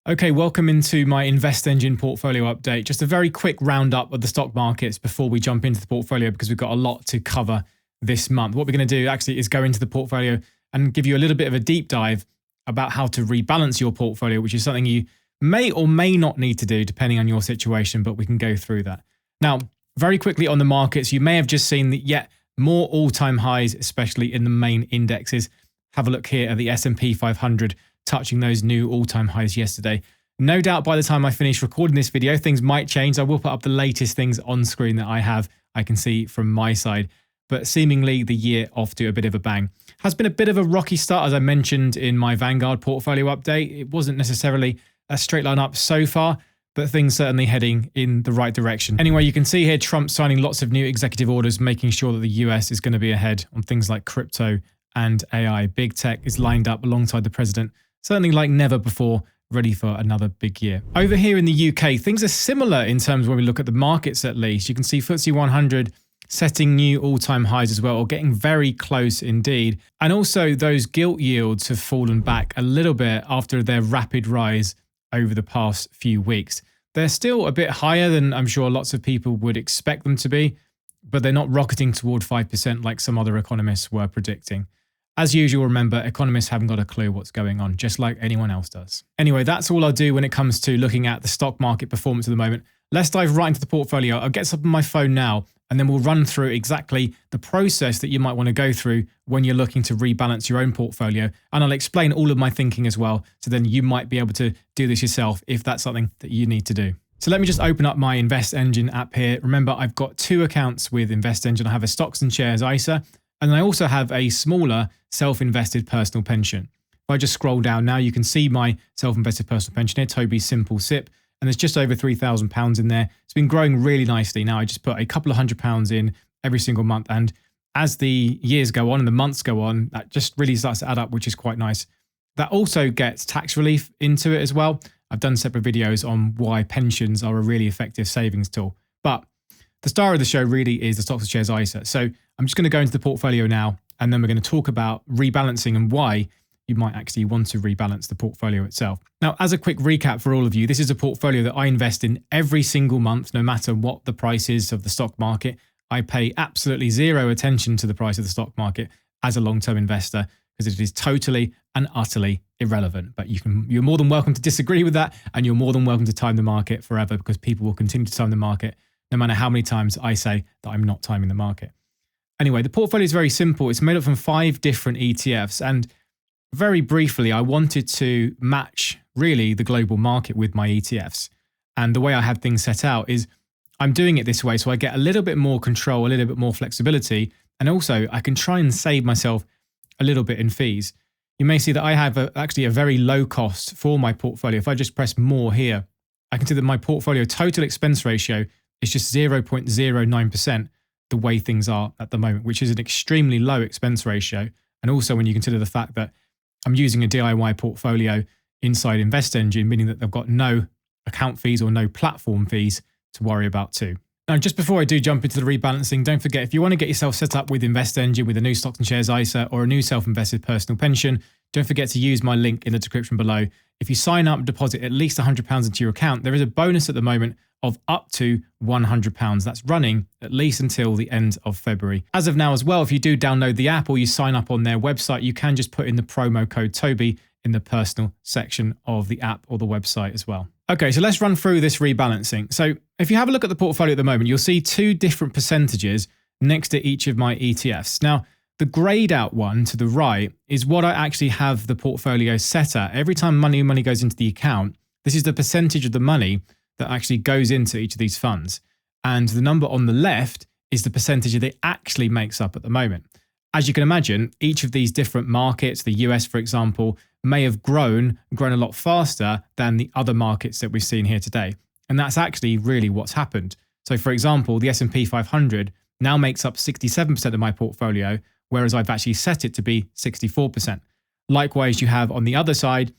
Okay, welcome into my InvestEngine portfolio update. Just a very quick roundup of the stock markets before we jump into the portfolio because we've got a lot to cover this month. What we're going to do actually is go into the portfolio and give you a little bit of a deep dive about how to rebalance your portfolio, which is something you may or may not need to do depending on your situation, but we can go through that. Now, very quickly on the markets, you may have just seen that yet more all-time highs, especially in the main indexes. Have a look here at the S&P 500 touching those new all-time highs yesterday. No doubt by the time I finish recording this video, things might change. I will put up the latest things on screen that I can see from my side. But seemingly the year off to a bit of a bang. Has been a bit of a rocky start, as I mentioned in my Vanguard portfolio update. It wasn't necessarily a straight line up so far, but things certainly heading in the right direction. Anyway, you can see here Trump signing lots of new executive orders, making sure that the US is going to be ahead on things like crypto and AI. Big tech is lined up alongside the president, certainly like never before, ready for another big year. Over here in the UK, things are similar in terms when we look at the markets at least. You can see FTSE 100 setting new all-time highs as well, or getting very close indeed. And also those gilt yields have fallen back a little bit after their rapid rise over the past few weeks. They're still a bit higher than I'm sure lots of people would expect them to be, but they're not rocketing toward 5% like some other economists were predicting. As usual, remember, economists haven't got a clue what's going on, just like anyone else does. Anyway, that's all I'll do when it comes to looking at the stock market performance at the moment. Let's dive right into the portfolio. I'll get something on my phone now, and then we'll run through exactly the process that you might want to go through when you're looking to rebalance your own portfolio. And I'll explain all of my thinking as well, so then you might be able to do this yourself if that's something that you need to do. So let me just open up my InvestEngine app here. Remember, I've got two accounts with InvestEngine. I have a stocks and shares ISA, and I also have a smaller self-invested personal pension. If I just scroll down now, you can see my self-invested personal pension here, Toby Simple SIP, and there's just over £3,000 in there. It's been growing really nicely. Now I just put a couple of £100 in every single month, and as the years go on and the months go on, that just really starts to add up, which is quite nice. That also gets tax relief into it as well. I've done separate videos on why pensions are a really effective savings tool. But the star of the show really is the stocks and shares ISA. So I'm just going to go into the portfolio now, and then we're going to talk about rebalancing and why you might actually want to rebalance the portfolio itself. Now, as a quick recap for all of you, this is a portfolio that I invest in every single month, no matter what the price is of the stock market. I pay absolutely zero attention to the price of the stock market as a long-term investor because it is totally and utterly irrelevant. But you're more than welcome to disagree with that, and you're more than welcome to time the market forever because people will continue to time the market no matter how many times I say that I'm not timing the market. Anyway, the portfolio is very simple. It's made up from 5 different ETFs. And very briefly, I wanted to match really the global market with my ETFs. And the way I have things set out is I'm doing it this way so I get a little bit more control, a little bit more flexibility. And also I can try and save myself a little bit in fees. You may see that I have actually a very low cost for my portfolio. If I just press more here, I can see that my portfolio total expense ratio is just 0.09% the way things are at the moment, which is an extremely low expense ratio. And also when you consider the fact that I'm using a DIY portfolio inside InvestEngine, meaning that they've got no account fees or no platform fees to worry about too. Now, just before I do jump into the rebalancing, don't forget, if you want to get yourself set up with InvestEngine with a new stocks and shares ISA or a new self-invested personal pension, don't forget to use my link in the description below. If you sign up and deposit at least £100 into your account, there is a bonus at the moment of up to £100. That's running at least until the end of February. As of now as well, if you do download the app or you sign up on their website, you can just put in the promo code Toby in the personal section of the app or the website as well. Okay, so let's run through this rebalancing. So if you have a look at the portfolio at the moment, you'll see 2 different percentages next to each of my ETFs. Now, the grayed out one to the right is what I actually have the portfolio set at. Every time money goes into the account, this is the percentage of the money that actually goes into each of these funds. And the number on the left is the percentage that it actually makes up at the moment. As you can imagine, each of these different markets, the US, for example, may have grown a lot faster than the other markets that we've seen here today. And that's actually really what's happened. So for example, the S&P 500 now makes up 67% of my portfolio, whereas I've actually set it to be 64%. Likewise, you have on the other side,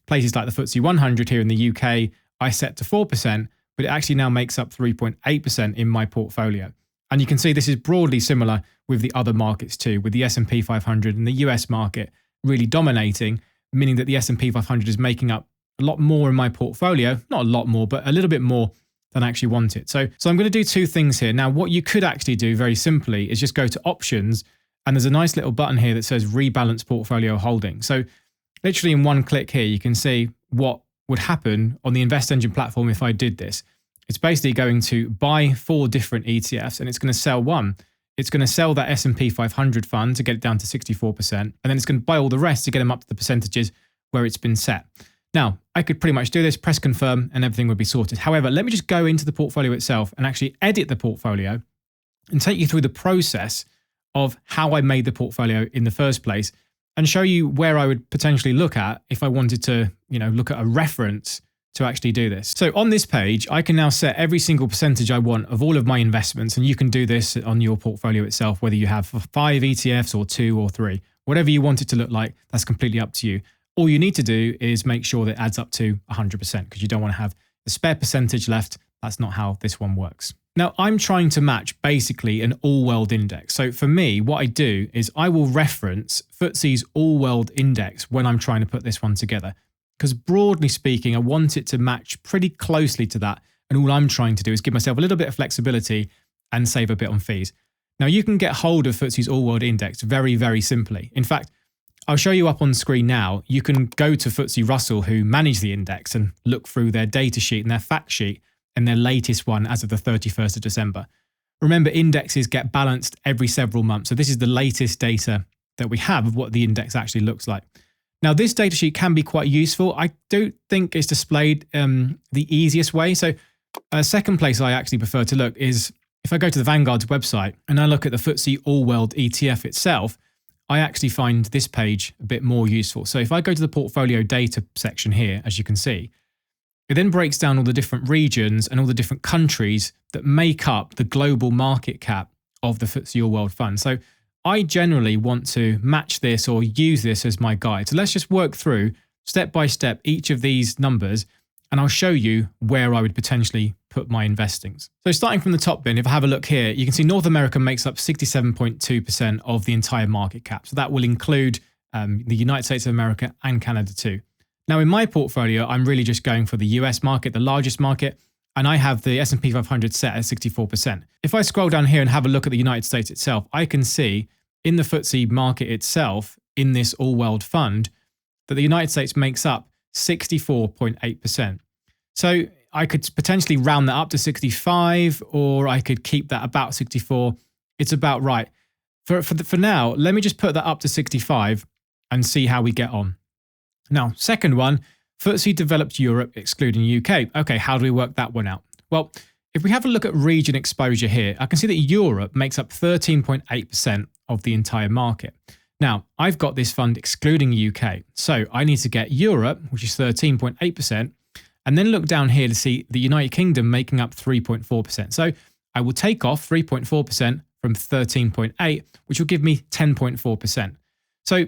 places like the FTSE 100 here in the UK, I set to 4%, but it actually now makes up 3.8% in my portfolio. And you can see this is broadly similar with the other markets too, with the S&P 500 and the US market really dominating, meaning that the S&P 500 is making up a lot more in my portfolio, not a lot more, but a little bit more than I actually want it. So I'm going to do two things here. Now, what you could actually do very simply is just go to options, and there's a nice little button here that says rebalance portfolio holding. So literally in one click here, you can see what would happen on the InvestEngine platform if I did this. It's basically going to buy 4 different ETFs, and it's going to sell one. It's going to sell that S&P 500 fund to get it down to 64%, and then it's going to buy all the rest to get them up to the percentages where it's been set. Now, I could pretty much do this, press confirm, and everything would be sorted. However, let me just go into the portfolio itself and actually edit the portfolio and take you through the process of how I made the portfolio in the first place and show you where I would potentially look at if I wanted to, look at a reference to actually do this. So on this page, I can now set every single percentage I want of all of my investments, and you can do this on your portfolio itself, whether you have 5 ETFs or 2 or 3, whatever you want it to look like, that's completely up to you. All you need to do is make sure that it adds up to 100% because you don't want to have a spare percentage left. That's not how this one works. Now, I'm trying to match basically an all-world index. So for me, what I do is I will reference FTSE's all-world index when I'm trying to put this one together. Because broadly speaking, I want it to match pretty closely to that. And all I'm trying to do is give myself a little bit of flexibility and save a bit on fees. Now, you can get hold of FTSE's all-world index very, very simply. In fact, I'll show you up on screen now. You can go to FTSE Russell, who manage the index, and look through their data sheet and their fact sheet and their latest one as of the 31st of December. Remember, indexes get balanced every several months. So this is the latest data that we have of what the index actually looks like. Now, this data sheet can be quite useful. I don't think it's displayed the easiest way. So a second place I actually prefer to look is if I go to the Vanguard's website and I look at the FTSE All-World ETF itself, I actually find this page a bit more useful. So if I go to the portfolio data section here, as you can see, it then breaks down all the different regions and all the different countries that make up the global market cap of the FTSE All-World Fund. So I generally want to match this or use this as my guide. So let's just work through step by step each of these numbers, and I'll show you where I would potentially put my investings. So starting from the top bin, if I have a look here, you can see North America makes up 67.2% of the entire market cap. So that will include the United States of America and Canada too. Now in my portfolio, I'm really just going for the US market, the largest market, and I have the S&P 500 set at 64%. If I scroll down here and have a look at the United States itself, I can see in the FTSE market itself, in this all-world fund, that the United States makes up 64.8%. So I could potentially round that up to 65, or I could keep that about 64. It's about right. For now, let me just put that up to 65 and see how we get on. Now, second one, FTSE developed Europe excluding UK. Okay, how do we work that one out? Well, if we have a look at region exposure here, I can see that Europe makes up 13.8% of the entire market. Now, I've got this fund excluding UK. So I need to get Europe, which is 13.8%, and then look down here to see the United Kingdom making up 3.4%. So I will take off 3.4% from 13.8, which will give me 10.4%. So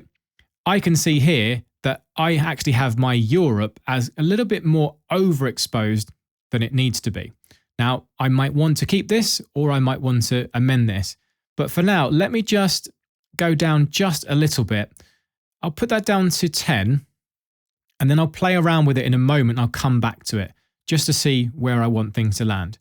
I can see here that I actually have my Europe as a little bit more overexposed than it needs to be. Now, I might want to keep this, or I might want to amend this. But for now, let me just go down just a little bit. I'll put that down to 10, and then I'll play around with it in a moment. I'll come back to it just to see where I want things to land.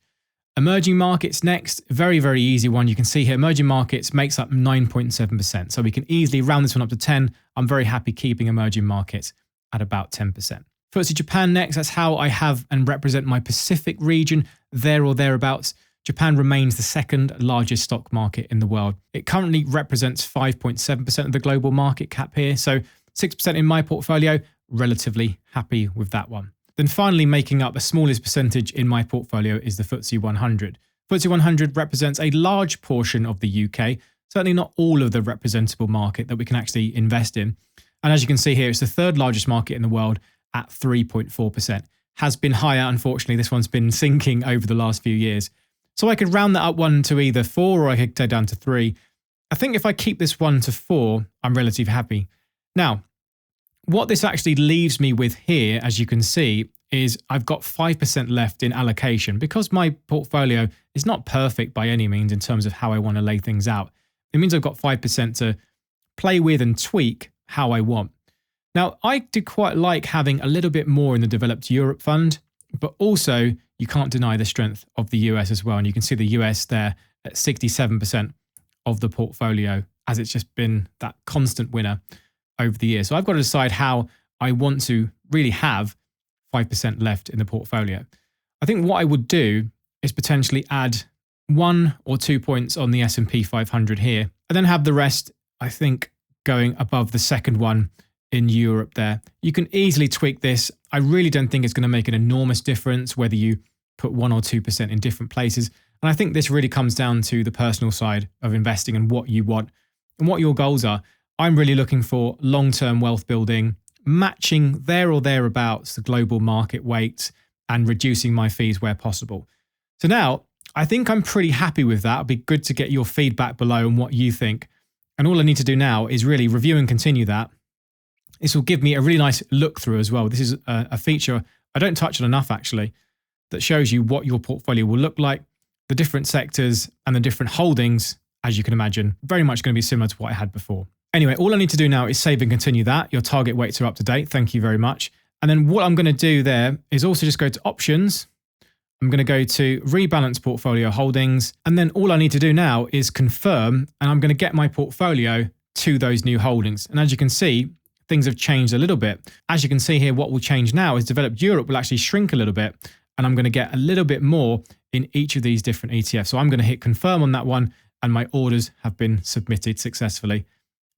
Emerging markets next, very, very easy one. You can see here, emerging markets makes up 9.7%. So we can easily round this one up to 10. I'm very happy keeping emerging markets at about 10%. FTSE Japan next, that's how I have and represent my Pacific region, there or thereabouts. Japan remains the second largest stock market in the world. It currently represents 5.7% of the global market cap here. So 6% in my portfolio, relatively happy with that one. Then finally, making up the smallest percentage in my portfolio is the FTSE 100. FTSE 100 represents a large portion of the UK, certainly not all of the representable market that we can actually invest in. And as you can see here, it's the third largest market in the world at 3.4%. Has been higher, unfortunately. This one's been sinking over the last few years. So I could round that up one to either 4, or I could go down to 3. I think if I keep this one to 4, I'm relatively happy. Now, what this actually leaves me with here, as you can see, is I've got 5% left in allocation because my portfolio is not perfect by any means in terms of how I want to lay things out. It means I've got 5% to play with and tweak how I want. Now, I do quite like having a little bit more in the developed Europe fund, but also you can't deny the strength of the US as well. And you can see the US there at 67% of the portfolio, as it's just been that constant winner over the years. So I've got to decide how I want to really have 5% left in the portfolio. I think what I would do is potentially add 1 or 2 points on the S&P 500 here, and then have the rest, I think, going above the second one in Europe there. You can easily tweak this. I really don't think it's going to make an enormous difference whether you put 1 or 2% in different places. And I think this really comes down to the personal side of investing and what you want and what your goals are. I'm really looking for long-term wealth building, matching there or thereabouts the global market weight and reducing my fees where possible. So now I think I'm pretty happy with that. It'd be good to get your feedback below on what you think. And all I need to do now is really review and continue that. This will give me a really nice look through as well. This is a feature I don't touch on enough actually, that shows you what your portfolio will look like, the different sectors and the different holdings, as you can imagine, very much going to be similar to what I had before. Anyway, all I need to do now is save and continue that. Your target weights are up to date. Thank you very much. And then what I'm going to do there is also just go to options. I'm going to go to rebalance portfolio holdings. And then all I need to do now is confirm, and I'm going to get my portfolio to those new holdings. And as you can see, things have changed a little bit. As you can see here, what will change now is developed Europe will actually shrink a little bit, and I'm going to get a little bit more in each of these different ETFs. So I'm going to hit confirm on that one, and my orders have been submitted successfully.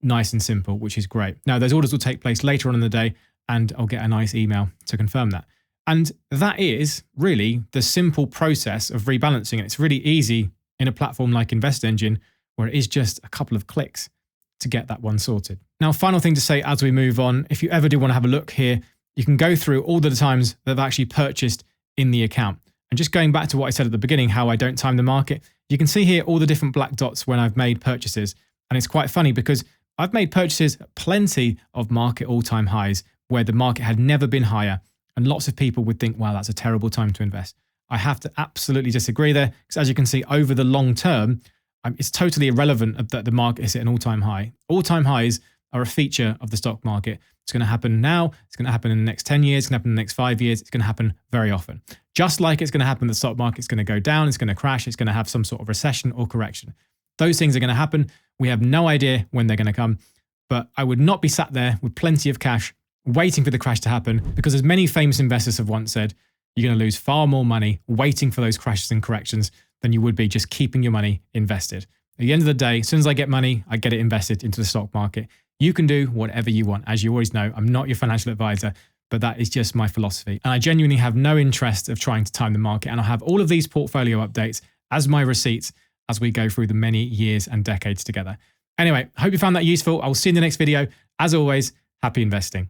Nice and simple, which is great. Now, those orders will take place later on in the day, and I'll get a nice email to confirm that. And that is really the simple process of rebalancing. And it's really easy in a platform like InvestEngine, where it is just a couple of clicks to get that one sorted. Now, final thing to say as we move on, if you ever do want to have a look here, you can go through all the times that I've actually purchased in the account. And just going back to what I said at the beginning, how I don't time the market, you can see here all the different black dots when I've made purchases. And it's quite funny because I've made purchases at plenty of market all-time highs where the market had never been higher. And lots of people would think, wow, that's a terrible time to invest. I have to absolutely disagree there, because as you can see, over the long term, it's totally irrelevant that the market is at an all-time high. All-time highs are a feature of the stock market. It's going to happen now. It's going to happen in the next 10 years. It's going to happen in the next 5 years. It's going to happen very often. Just like it's going to happen, the stock market's going to go down. It's going to crash. It's going to have some sort of recession or correction. Those things are going to happen. We have no idea when they're going to come. But I would not be sat there with plenty of cash waiting for the crash to happen, because as many famous investors have once said, you're going to lose far more money waiting for those crashes and corrections than you would be just keeping your money invested. At the end of the day, as soon as I get money, I get it invested into the stock market. You can do whatever you want. As you always know, I'm not your financial advisor, but that is just my philosophy. And I genuinely have no interest of trying to time the market. And I'll have all of these portfolio updates as my receipts as we go through the many years and decades together. Anyway, I hope you found that useful. I'll see you in the next video. As always, happy investing.